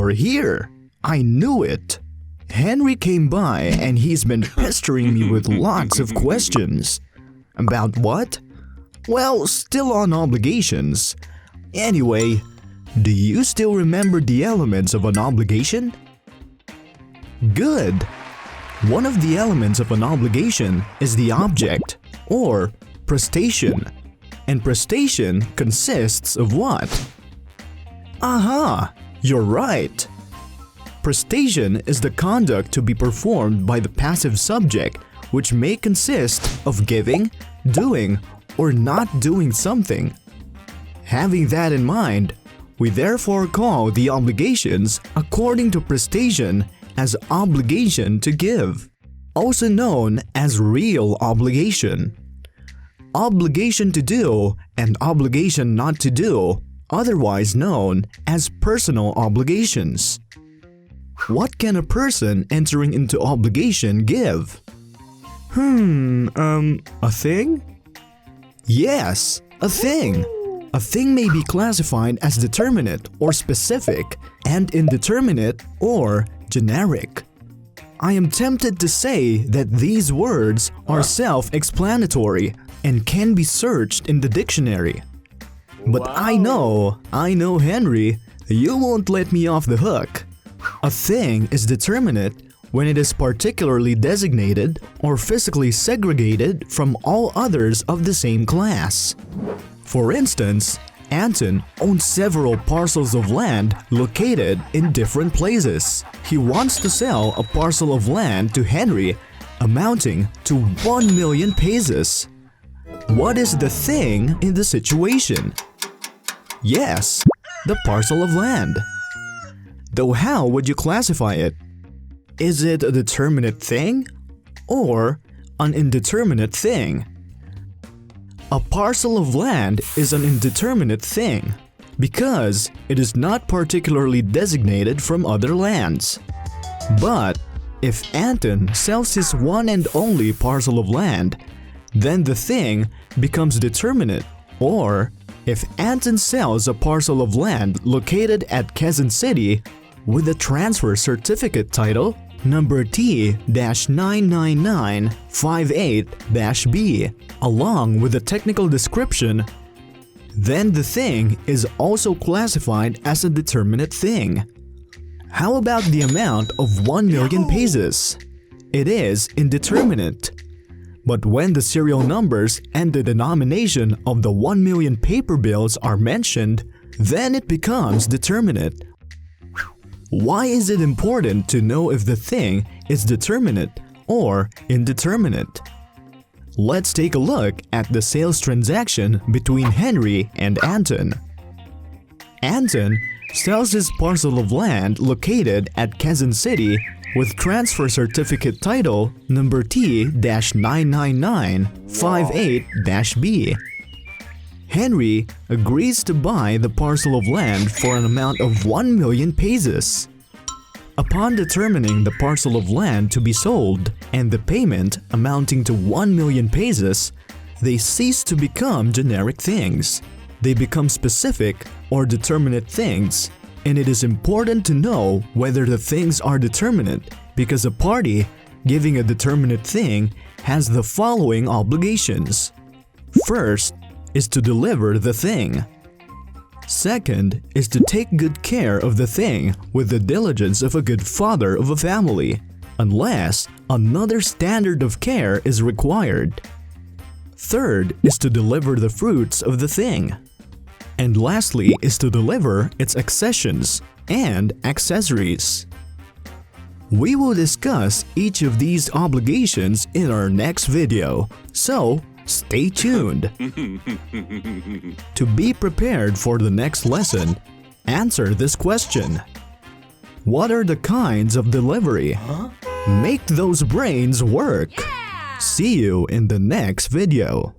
you're here. I knew it. Henry came by and he's been pestering me with lots of questions. About what? Well, still on obligations. Anyway, do you still remember the elements of an obligation? Good. One of the elements of an obligation is the object, or prestation. And prestation consists of what? Aha! You're right. Prestation is the conduct to be performed by the passive subject, which may consist of giving, doing, or not doing something. Having that in mind, we therefore call the obligations according to prestation as obligation to give, also known as real obligation. Obligation to do and obligation not to do, otherwise known as personal obligations. What can a person entering into obligation give? A thing? Yes, a thing. A thing may be classified as determinate or specific and indeterminate or generic. I am tempted to say that these words are self-explanatory and can be searched in the dictionary. But I know, Henry, you won't let me off the hook. A thing is determinate when it is particularly designated or physically segregated from all others of the same class. For instance, Anton owns several parcels of land located in different places. He wants to sell a parcel of land to Henry amounting to 1 million pesos. What is the thing in the situation? Yes, the parcel of land. Though how would you classify it? Is it a determinate thing or an indeterminate thing? A parcel of land is an indeterminate thing because it is not particularly designated from other lands. But if Anton sells his one and only parcel of land, then the thing becomes determinate. Or if Anton sells a parcel of land located at Quezon City with a transfer certificate title number T-99958-B along with a technical description, then the thing is also classified as a determinate thing. How about the amount of 1 million pesos? It is indeterminate. But when the serial numbers and the denomination of the 1 million paper bills are mentioned, then it becomes determinate. Why is it important to know if the thing is determinate or indeterminate? Let's take a look at the sales transaction between Henry and Anton. Anton sells his parcel of land located at Quezon City with transfer certificate title number T-99958-B. Henry agrees to buy the parcel of land for an amount of 1 million pesos. Upon determining the parcel of land to be sold and the payment amounting to 1 million pesos, they cease to become generic things. They become specific or determinate things, and it is important to know whether the things are determinate because a party giving a determinate thing has the following obligations. First is to deliver the thing. Second is to take good care of the thing with the diligence of a good father of a family, unless another standard of care is required. Third is to deliver the fruits of the thing. And lastly is to deliver its accessions and accessories. We will discuss each of these obligations in our next video, so stay tuned. To be prepared for the next lesson, answer this question. What are the kinds of delivery? Make those brains work. See you in the next video.